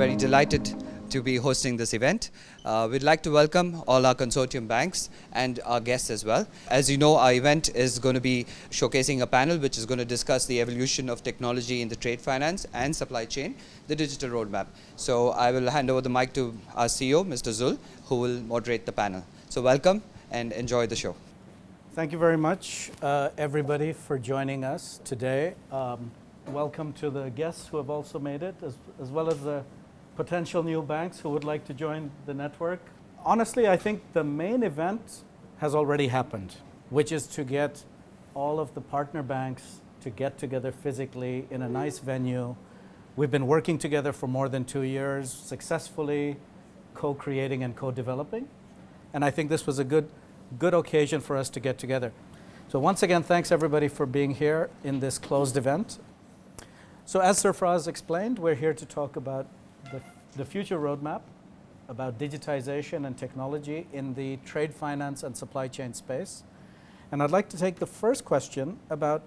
very delighted to be hosting this event. We'd like to welcome all our consortium banks and our guests as well. As you know, our event is going to be showcasing a panel which is going to discuss the evolution of technology in the trade finance and supply chain, the digital roadmap. So I will hand over the mic to our CEO, Mr. Zul, who will moderate the panel. So welcome and enjoy the show. Thank you very much, everybody, for joining us today. Welcome to the guests who have also made it, as well as the potential new banks who would like to join the network. Honestly, I think the main event has already happened, which is to get all of the partner banks to get together physically in a nice venue. We've been working together for more than 2 years, successfully co-creating and co-developing. And I think this was a good occasion for us to get together. So once again, thanks everybody for being here in this closed event. So as Sarfraz explained, we're here to talk about the future roadmap, about digitization and technology in the trade finance and supply chain space. And I'd like to take the first question about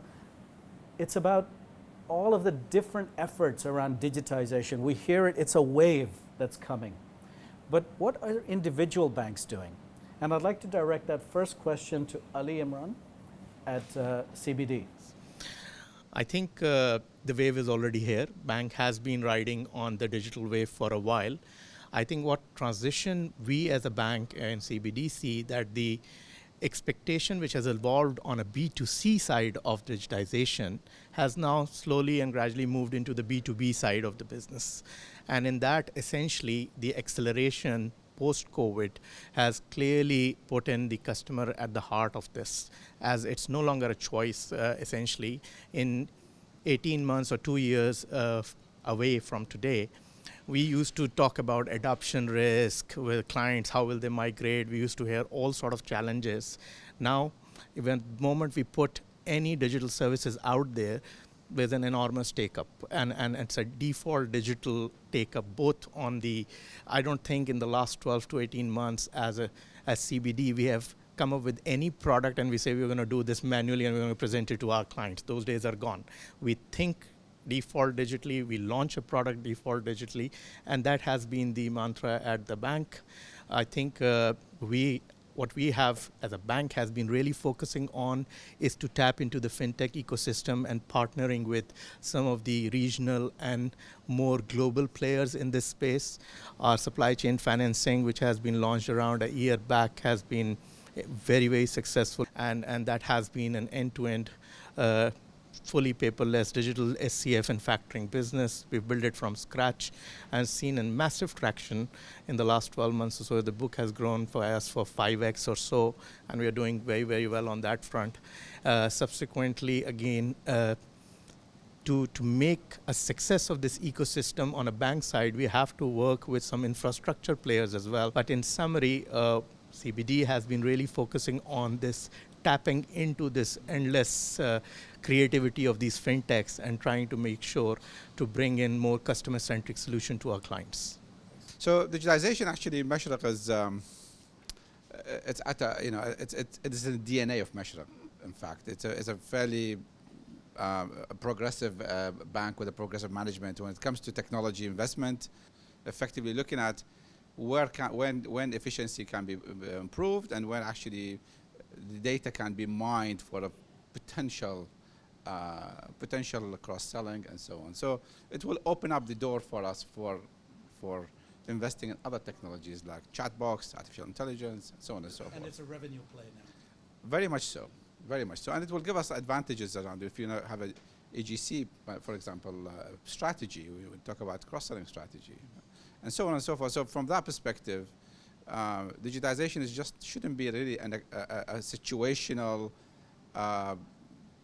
all of the different efforts around digitization. We hear it, it's a wave that's coming. But what are individual banks doing? And I'd like to direct that first question to Ali Imran at CBD. I think the wave is already here. Bank has been riding on the digital wave for a while. I think what transition we as a bank and CBD see that the expectation which has evolved on a B2C side of digitization has now slowly and gradually moved into the B2B side of the business. And in that, essentially, the acceleration post-COVID has clearly put in the customer at the heart of this, as it's no longer a choice, essentially. In 18 months or 2 years away from today, we used to talk about adoption risk with clients, how will they migrate? We used to hear all sort of challenges. Now, even the moment we put any digital services out there, there's an enormous take-up, and it's a default digital take-up, both on the, I don't think in the last 12 to 18 months as CBD, we have come up with any product and we say we're going to do this manually and we're going to present it to our clients. Those days are gone. We think default digitally, we launch a product default digitally, and that has been the mantra at the bank. I think what we have as a bank has been really focusing on is to tap into the fintech ecosystem and partnering with some of the regional and more global players in this space. Our supply chain financing, which has been launched around a year back, has been very, very successful. And that has been an end-to-end fully paperless digital SCF and factoring business. We've built it from scratch and seen a massive traction in the last 12 months or so. The book has grown for us for 5x or so, and we are doing very, very well on that front. Subsequently, again, to make a success of this ecosystem on a bank side, we have to work with some infrastructure players as well. But in summary, CBD has been really focusing on this, tapping into this endless creativity of these fintechs and trying to make sure to bring in more customer-centric solution to our clients. So digitization actually in Mashraq is it's at a, it is in the DNA of Mashraq. In fact, it's a fairly progressive bank with a progressive management when it comes to technology investment, effectively looking at when efficiency can be improved and when actually the data can be mined for a potential cross-selling and so on. So it will open up the door for us for investing in other technologies like chatbots, artificial intelligence, and so on and so forth. And it's a revenue play now. Very much so, very much so. And it will give us advantages around it. If you have a AGC, for example, strategy, we would talk about cross-selling strategy, and so on and so forth. So from that perspective, digitization shouldn't be really a situational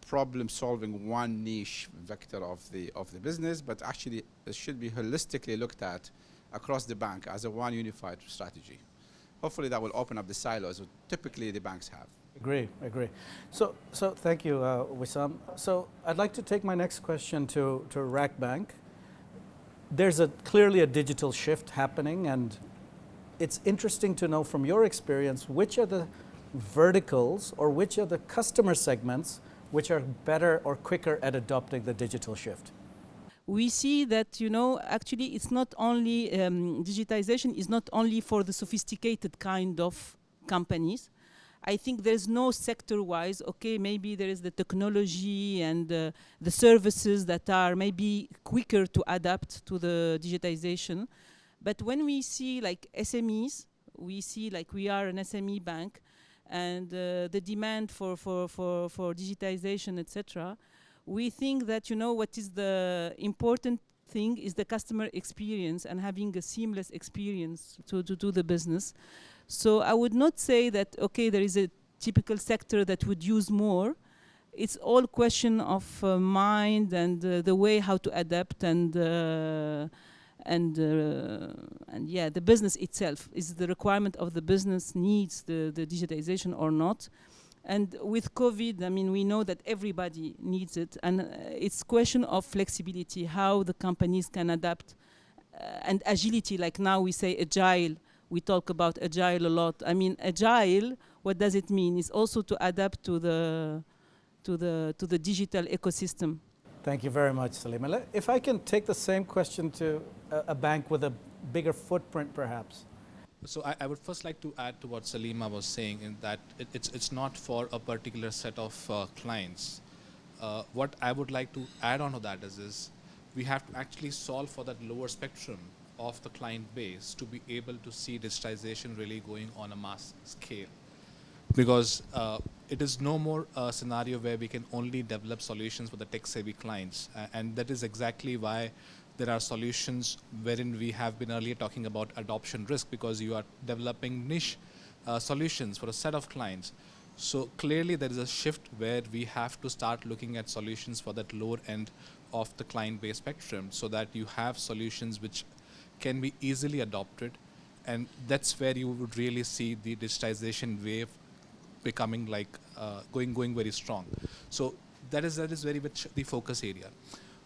problem-solving one niche vector of the business, but actually it should be holistically looked at across the bank as a one unified strategy. Hopefully that will open up the silos that typically the banks have. Agree. So thank you, Wissam. So I'd like to take my next question to RAK Bank. There's clearly a digital shift happening, and it's interesting to know from your experience, which are the verticals or which are the customer segments which are better or quicker at adopting the digital shift? we see that, actually it's not only, digitization is not only for the sophisticated kind of companies. I think there's no sector-wise, okay, maybe there is the technology and the services that are maybe quicker to adapt to the digitization. But when we see like SMEs, we see like we are an SME bank, and the demand for digitization, etc., we think that, what is the important thing is the customer experience and having a seamless experience to do the business. So I would not say that, okay, there is a typical sector that would use more. It's all question of mind and the way how to adapt, and yeah, the business itself. Is the requirement of the business needs the digitization or not? And with COVID, I mean, we know that everybody needs it, and it's question of flexibility, how the companies can adapt, and agility. Like now we say agile. We talk about agile a lot. I mean, agile, what does it mean? It's also to adapt to the digital ecosystem. Thank you very much, Salima. If I can take the same question to a bank with a bigger footprint, perhaps. So I would first like to add to what Salima was saying, in that it's not for a particular set of clients. What I would like to add on to that is we have to actually solve for that lower spectrum of the client base to be able to see digitization really going on a mass scale. Because it is no more a scenario where we can only develop solutions for the tech-savvy clients. And that is exactly why there are solutions wherein we have been earlier talking about adoption risk, because you are developing niche solutions for a set of clients. So clearly there is a shift where we have to start looking at solutions for that lower end of the client base spectrum, so that you have solutions which can be easily adopted. And that's where you would really see the digitization wave becoming like going very strong. So that is very much the focus area.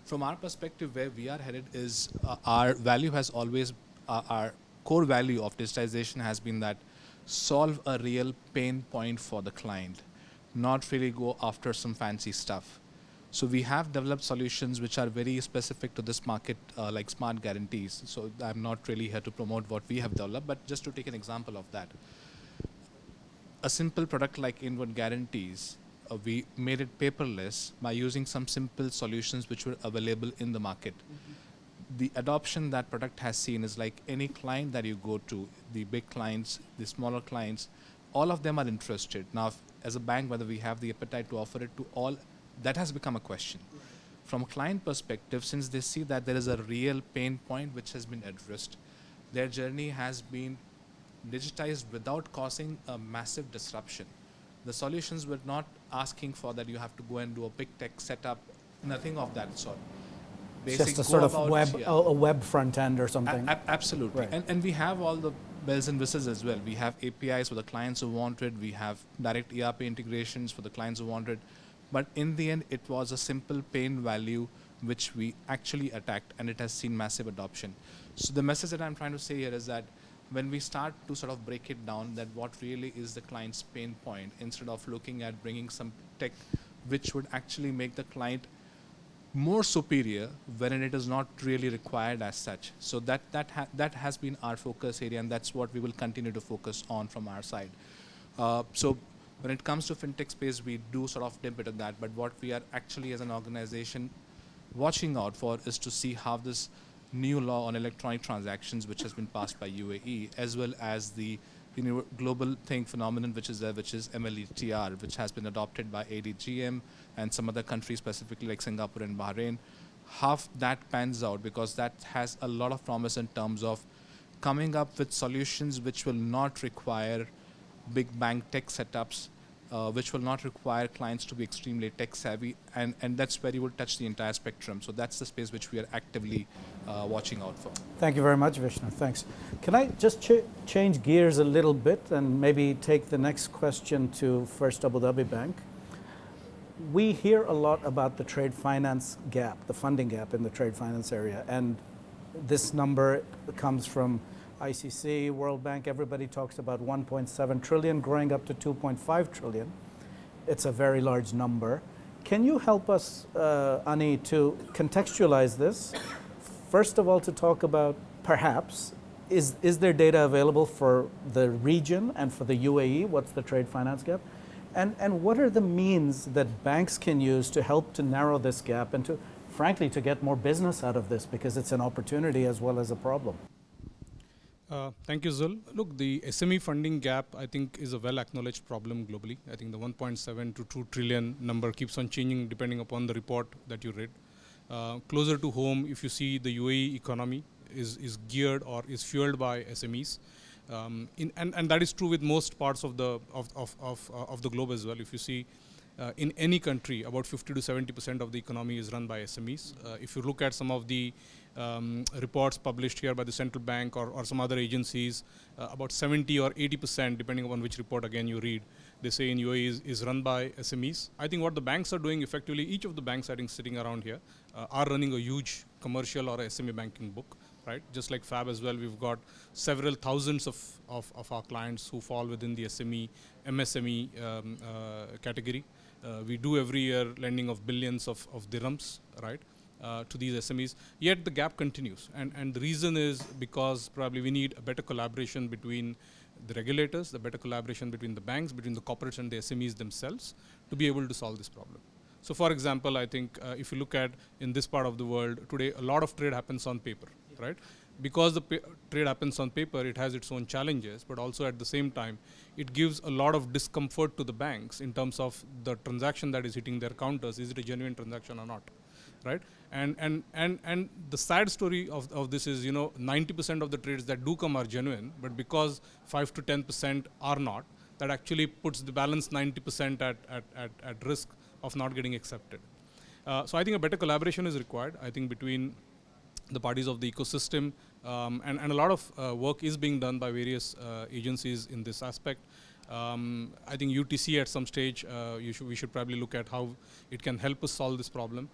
From our perspective, where we are headed is our value has always, our core value of digitization has been that solve a real pain point for the client, not really go after some fancy stuff. So we have developed solutions which are very specific to this market, like smart guarantees. So I'm not really here to promote what we have developed, but just to take an example of that. A simple product like invoice guarantees, we made it paperless by using some simple solutions which were available in the market. The adoption that product has seen is like any client that you go to, the big clients, the smaller clients, all of them are interested. Now, as a bank, whether we have the appetite to offer it to all, that has become a question. From a client perspective, since they see that there is a real pain point which has been addressed, their journey has been digitized without causing a massive disruption. The solutions were not asking for that you have to go and do a big tech setup, nothing of that sort. Just a sort of a web front end or something. Absolutely. Right. And we have all the bells and whistles as well. We have APIs for the clients who wanted. We have direct ERP integrations for the clients who wanted. But in the end, it was a simple pain value which we actually attacked, and it has seen massive adoption. So the message that I'm trying to say here is that when we start to sort of break it down, that what really is the client's pain point, instead of looking at bringing some tech which would actually make the client more superior when it is not really required as such. So that has been our focus area, and that's what we will continue to focus on from our side. So when it comes to fintech space, we do sort of dip into that, but what we are actually as an organization watching out for is to see how this new law on electronic transactions, which has been passed by UAE, as well as the global phenomenon which is there, which is MLETR, which has been adopted by ADGM and some other countries, specifically like Singapore and Bahrain, how that pans out, because that has a lot of promise in terms of coming up with solutions which will not require big bang tech setups, which will not require clients to be extremely tech savvy, and that's where you will touch the entire spectrum. So that's the space which we are actively watching out for. Thank you very much, Vishnu. Thanks. Can I just change gears a little bit and maybe take the next question to First Abu Dhabi Bank? We hear a lot about the trade finance gap, the funding gap in the trade finance area, and this number comes from ICC, World Bank. Everybody talks about 1.7 trillion growing up to 2.5 trillion. It's a very large number. Can you help us, Ani, to contextualize this? First of all, to talk about perhaps, is there data available for the region and for the UAE? What's the trade finance gap? And what are the means that banks can use to help to narrow this gap and to, frankly, to get more business out of this, because it's an opportunity as well as a problem? Thank you, Zul. Look, the SME funding gap, I think, is a well-acknowledged problem globally. I think the 1.7 to 2 trillion number keeps on changing depending upon the report that you read. Closer to home, if you see the UAE economy is geared or is fueled by SMEs. And that is true with most parts of the globe as well. If you see in any country, about 50 to 70% of the economy is run by SMEs. If you look at some of the reports published here by the central bank or some other agencies, about 70 or 80%, depending upon which report again you read, they say in UAE is run by SMEs. I think what the banks are doing effectively, each of the banks I think sitting around here are running a huge commercial or SME banking book, right? Just like Fab as well, we've got several thousands of our clients who fall within the SME, MSME category. We do every year lending of billions of dirhams, right, to these SMEs. Yet the gap continues. And the reason is because probably we need a better collaboration between the regulators, the better collaboration between the banks, between the corporates and the SMEs themselves to be able to solve this problem. So for example, I think if you look at in this part of the world today, a lot of trade happens on paper, right? Because the trade happens on paper, it has its own challenges, but also at the same time, it gives a lot of discomfort to the banks in terms of the transaction that is hitting their counters. Is it a genuine transaction or not, right? And the sad story of this is, 90% of the trades that do come are genuine, but because 5 to 10% are not, that actually puts the balance 90% at risk of not getting accepted. So I think a better collaboration is required, I think, between the parties of the ecosystem, and a lot of work is being done by various agencies in this aspect. I think UTC at some stage, we should probably look at how it can help us solve this problem.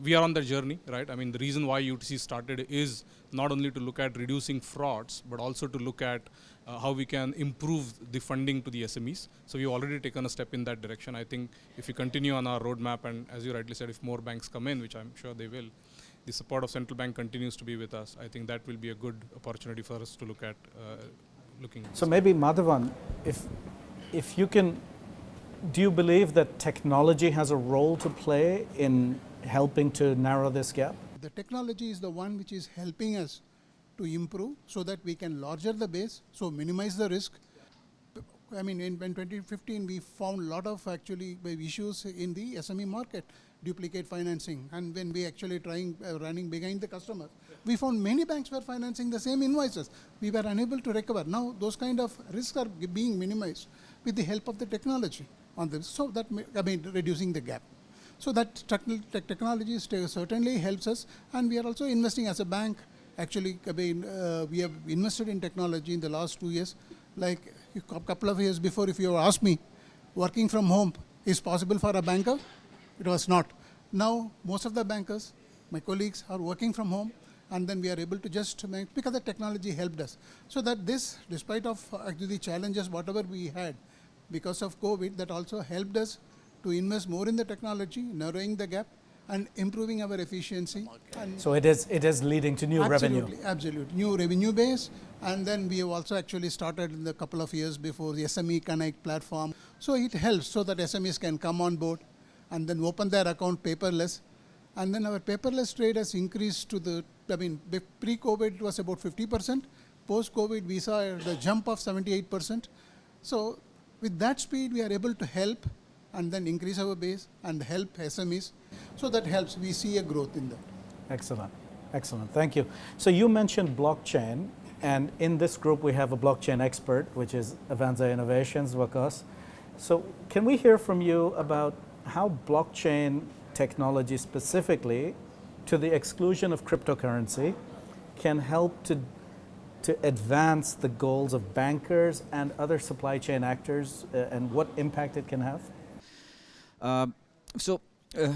We are on that journey, right? I mean, the reason why UTC started is not only to look at reducing frauds, but also to look at how we can improve the funding to the SMEs. So we've already taken a step in that direction. I think if we continue on our roadmap, and as you rightly said, if more banks come in, which I'm sure they will, the support of central bank continues to be with us. I think that will be a good opportunity for us to look at looking. So maybe Madhavan, if you can, do you believe that technology has a role to play in helping to narrow this gap? The technology is the one which is helping us to improve so that we can larger the base, so minimize the risk. I mean, in 2015, we found a lot of actually issues in the SME market, duplicate financing. And when we actually running behind the customer, we found many banks were financing the same invoices. We were unable to recover. Now, those kind of risks are being minimized with the help of the technology on this. So that, reducing the gap. So that technology certainly helps us. And we are also investing as a bank. Actually, we have invested in technology in the last 2 years. Like a couple of years before, if you asked me, working from home is possible for a banker? It was not. Now, most of the bankers, my colleagues, are working from home, and then we are able to just make, because the technology helped us. So that this, despite of actually challenges, whatever we had because of COVID, that also helped us to invest more in the technology, narrowing the gap, and improving our efficiency. And so it is leading to new revenue. Absolutely. New revenue base. And then we have also actually started in a couple of years before the SME Connect platform. So it helps so that SMEs can come on board and then open their account paperless. And then our paperless trade has increased to pre-COVID it was about 50%. Post-COVID we saw the jump of 78%. So with that speed we are able to help and then increase our base and help SMEs. So that helps. We see a growth in that. Excellent. Excellent. Thank you. So you mentioned blockchain, and in this group we have a blockchain expert, which is Avanza Innovations, Wakas. So can we hear from you about how blockchain technology specifically, to the exclusion of cryptocurrency, can help to advance the goals of bankers and other supply chain actors, and what impact it can have?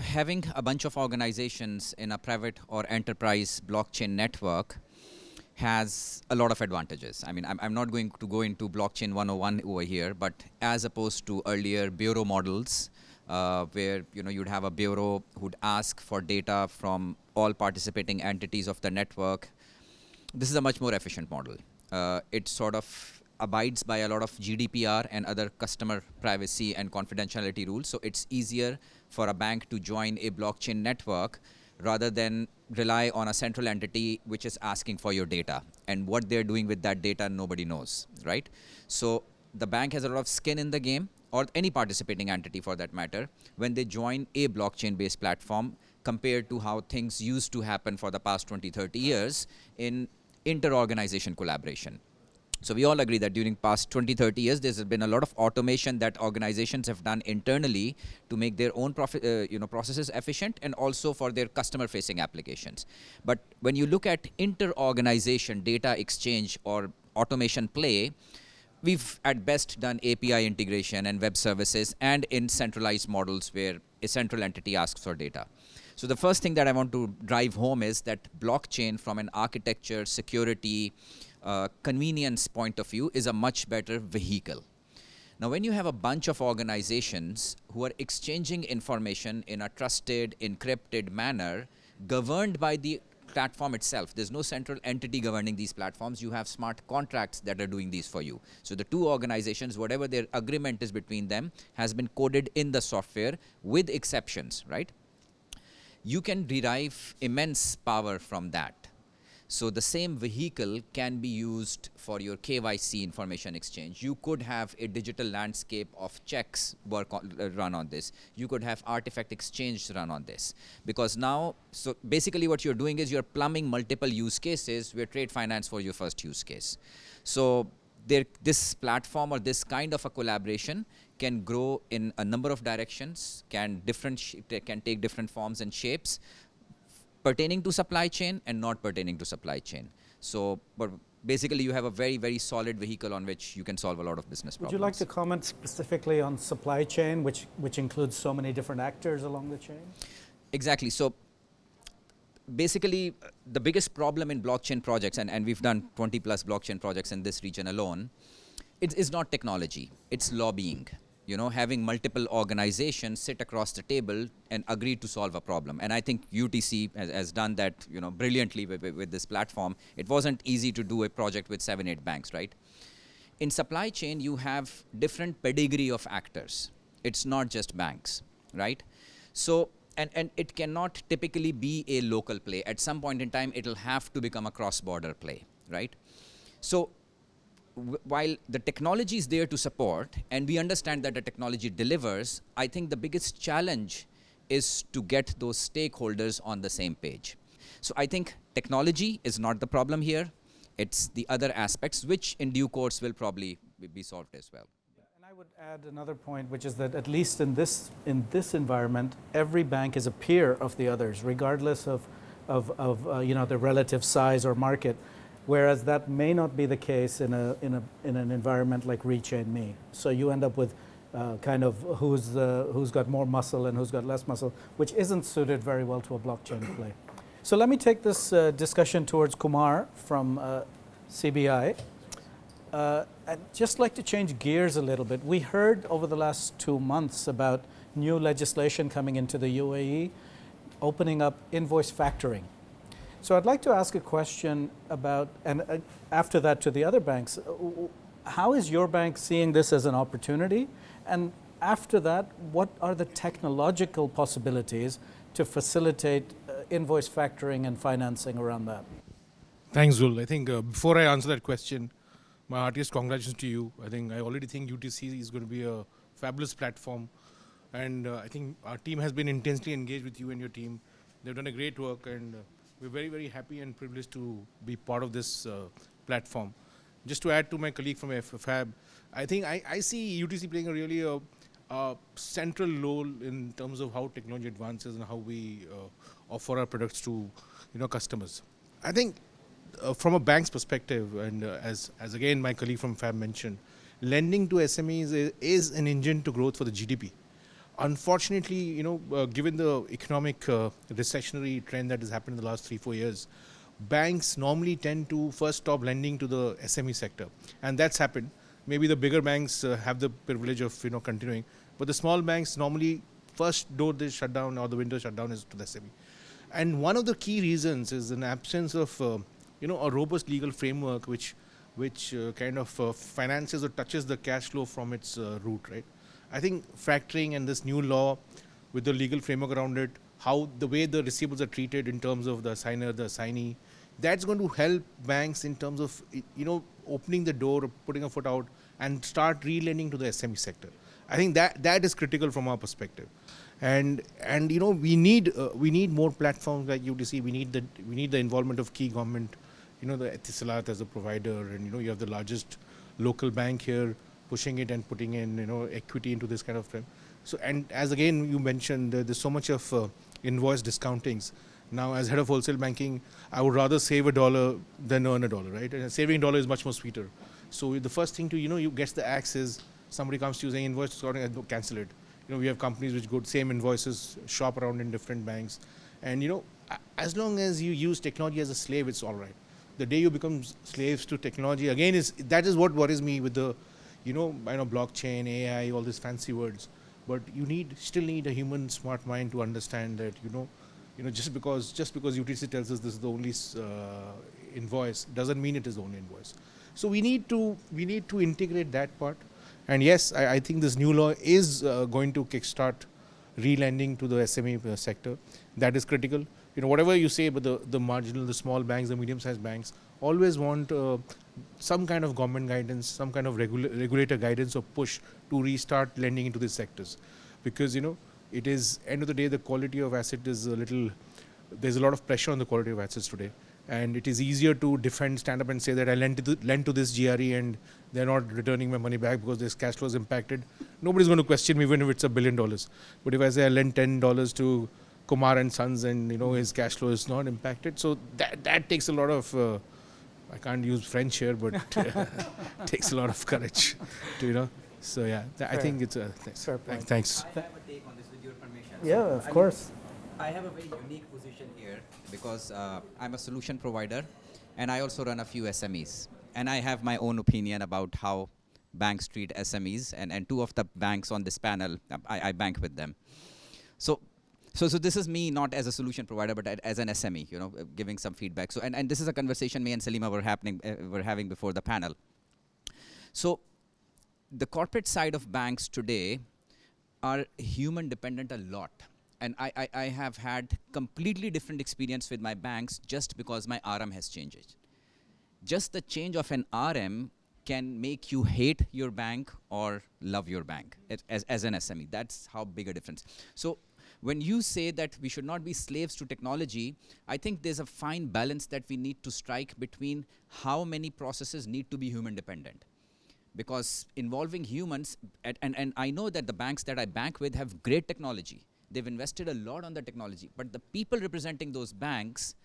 Having a bunch of organizations in a private or enterprise blockchain network has a lot of advantages. I mean, I'm not going to go into blockchain 101 over here, but as opposed to earlier bureau models, where you'd have a bureau who'd ask for data from all participating entities of the network. This is a much more efficient model. It sort of abides by a lot of GDPR and other customer privacy and confidentiality rules, so it's easier for a bank to join a blockchain network rather than rely on a central entity which is asking for your data. And what they're doing with that data, nobody knows, right? So the bank has a lot of skin in the game, or any participating entity for that matter, when they join a blockchain-based platform compared to how things used to happen for the past 20, 30 years in inter-organization collaboration. So we all agree that during past 20, 30 years, there's been a lot of automation that organizations have done internally to make their own processes efficient, and also for their customer-facing applications. But when you look at inter-organization data exchange or automation play, we've at best done API integration and web services and in centralized models where a central entity asks for data. So the first thing that I want to drive home is that blockchain from an architecture, security, convenience point of view is a much better vehicle. Now, when you have a bunch of organizations who are exchanging information in a trusted, encrypted manner, governed by the platform itself, there's no central entity governing these platforms. You have smart contracts that are doing these for you. So the two organizations, whatever their agreement is between them, has been coded in the software with exceptions, right? You can derive immense power from that. So the same vehicle can be used for your KYC information exchange. You could have a digital landscape of checks run on this. You could have artifact exchange run on this. Because now, so basically what you're doing is you're plumbing multiple use cases where trade finance for your first use case. So this platform or this kind of a collaboration can grow in a number of directions, can take different forms and shapes, pertaining to supply chain and not pertaining to supply chain. So, but basically you have a very, very solid vehicle on which you can solve a lot of business problems. Would you like to comment specifically on supply chain, which includes so many different actors along the chain? Exactly. So basically the biggest problem in blockchain projects, and we've done 20 plus blockchain projects in this region alone, it is not technology, it's lobbying. Having multiple organizations sit across the table and agree to solve a problem. And I think UTC has done that, brilliantly with this platform. It wasn't easy to do a project with 7, 8 banks, right? In supply chain, you have different pedigree of actors. It's not just banks, right? So, and it cannot typically be a local play. At some point in time, it'll have to become a cross-border play, right? So, while the technology is there to support, and we understand that the technology delivers, I think the biggest challenge is to get those stakeholders on the same page. So I think technology is not the problem here. It's the other aspects, which in due course will probably be solved as well. And I would add another point, which is that at least in this environment, every bank is a peer of the others, regardless of the relative size or market. Whereas that may not be the case in an environment like Rechain Me. So you end up with kind of who's got more muscle and who's got less muscle, which isn't suited very well to a blockchain play. So let me take this discussion towards Kumar from CBI. I'd just like to change gears a little bit. We heard over the last 2 months about new legislation coming into the UAE, opening up invoice factoring. So I'd like to ask a question about, and after that to the other banks, how is your bank seeing this as an opportunity? And after that, what are the technological possibilities to facilitate invoice factoring and financing around that? Thanks, Zul. I think before I answer that question, my heartiest congratulations to you. I already think UTC is going to be a fabulous platform. And I think our team has been intensely engaged with you and your team. They've done a great work, and we're very, very happy and privileged to be part of this platform. Just to add to my colleague from FAB, I think I see UTC playing a really central role in terms of how technology advances and how we offer our products to customers. I think from a bank's perspective, and as again my colleague from FAB mentioned, lending to SMEs is an engine to growth for the GDP. Unfortunately, given the economic recessionary trend that has happened in the last 3-4 years, banks normally tend to first stop lending to the SME sector, and that's happened. Maybe the bigger banks have the privilege of continuing, but the small banks normally first door they shut down or the window shut down is to the SME. And one of the key reasons is an absence of a robust legal framework which kind of finances or touches the cash flow from its root, right? I think factoring and this new law with the legal framework around it, how the way the receivables are treated in terms of the assigner, the assignee, that's going to help banks in terms of opening the door, putting a foot out, and start re-lending to the SME sector. I think that is critical from our perspective, and we need more platforms like UTC. We need the involvement of key government, the Etisalat as a provider, and you have the largest local bank here pushing it and putting in equity into this kind of frame. So, and as again you mentioned, there's so much of invoice discountings. Now, as head of wholesale banking, I would rather save $1 than earn $1, right? And saving $1 is much more sweeter. So the first thing to you get the axe is somebody comes to you saying invoice discounting and cancel it. We have companies which go same invoices, shop around in different banks, and as long as you use technology as a slave, it's all right. The day you become slaves to technology, again, that is what worries me with the blockchain, AI, all these fancy words. But you still need a human smart mind to understand that just because UTC tells us this is the only invoice doesn't mean it is the only invoice. So we need to integrate that part. And yes, I think this new law is going to kickstart re-lending to the SME sector. That is critical. Whatever you say, but the marginal, the small banks, the medium-sized banks always want some kind of government guidance, some kind of regulator guidance or push to restart lending into these sectors, because it is end of the day the quality of asset is there's a lot of pressure on the quality of assets today, and it is easier to stand up and say that I lent to this GRE and they're not returning my money back because this cash flow is impacted. Nobody's going to question me even if it's $1 billion. But if I say I lent $10 to Kumar and Sons and his cash flow is not impacted, so that takes a lot of I can't use French here, but takes a lot of courage to so yeah, I think it's a thanks. I have a take on this with your permission. Yeah, of course. I have a very unique position here because I'm a solution provider and I also run a few SMEs, and I have my own opinion about how banks treat SMEs, and two of the banks on this panel, I bank with them. So this is me not as a solution provider, but as an SME, giving some feedback. So and this is a conversation me and Salima were having before the panel. So the corporate side of banks today are human dependent a lot. And I have had completely different experience with my banks just because my RM has changed. Just the change of an RM can make you hate your bank or love your bank as an SME. That's how big a difference. So when you say that we should not be slaves to technology, I think there's a fine balance that we need to strike between how many processes need to be human dependent. Because involving humans, and I know that the banks that I bank with have great technology. They've invested a lot on the technology, but the people representing those banks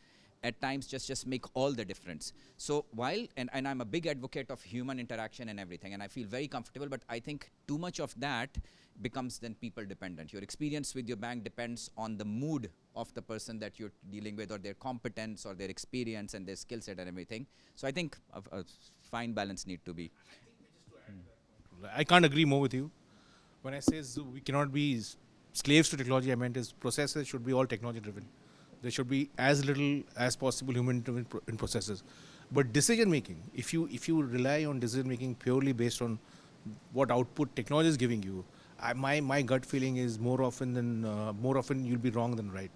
at times just make all the difference. So while, and I'm a big advocate of human interaction and everything, and I feel very comfortable, but I think too much of that becomes then people dependent. Your experience with your bank depends on the mood of the person that you're dealing with, or their competence or their experience and their skill set and everything. So I think a fine balance need to be. I can't agree more with you. When I say we cannot be slaves to technology, I meant is processes should be all technology driven. There should be as little as possible human driven in processes. But decision making, if you rely on decision making purely based on what output technology is giving you, my gut feeling is more often you'll be wrong than right.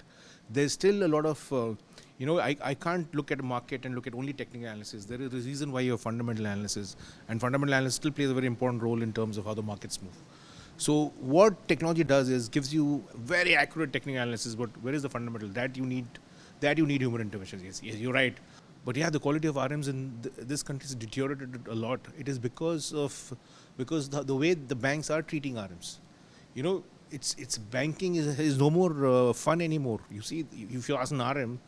There's still a lot of I can't look at a market and look at only technical analysis. There is a reason why you have fundamental analysis, and fundamental analysis still plays a very important role in terms of how the markets move. So what technology does is gives you very accurate technical analysis, but where is the fundamental? That you need human intervention. Yes, you're right. But yeah, the quality of RMs in this country has deteriorated a lot. It is because the way the banks are treating RMs. It's banking is no more fun anymore. You see, if you ask an RM,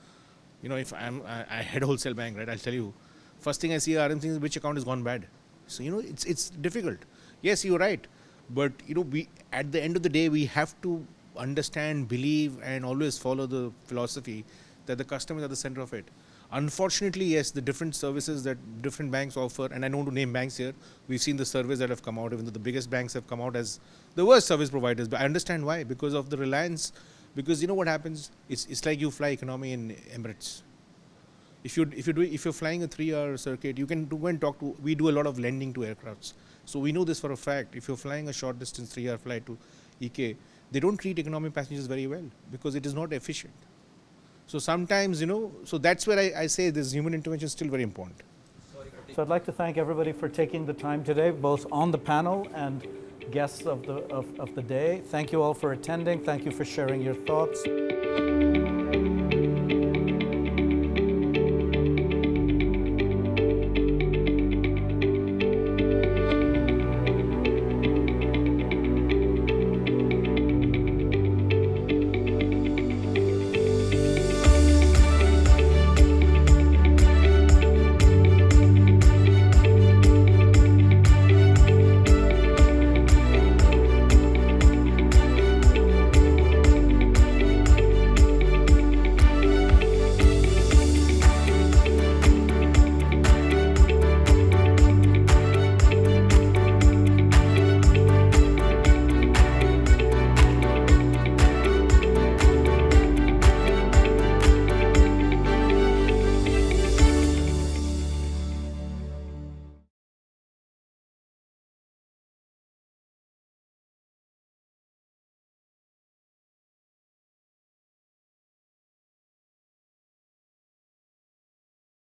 if I head a wholesale bank, right, I'll tell you, first thing I see RM thing is which account has gone bad. So it's difficult. Yes, you're right. But we at the end of the day we have to understand, believe, and always follow the philosophy that the customer is at the center of it. Unfortunately, yes, the different services that different banks offer, and I don't want to name banks here, we've seen the surveys that have come out, even though the biggest banks have come out as the worst service providers. But I understand why, because of the reliance, because you know what happens, it's like you fly economy in Emirates. If you're flying a 3-hour circuit, you can go and talk to, we do a lot of lending to aircrafts. So we know this for a fact. If you're flying a short distance 3-hour flight to EK, they don't treat economy passengers very well because it is not efficient. So sometimes, you know, so that's where I say this human intervention is still very important. So I'd like to thank everybody for taking the time today, both on the panel and guests of the day. Thank you all for attending. Thank you for sharing your thoughts.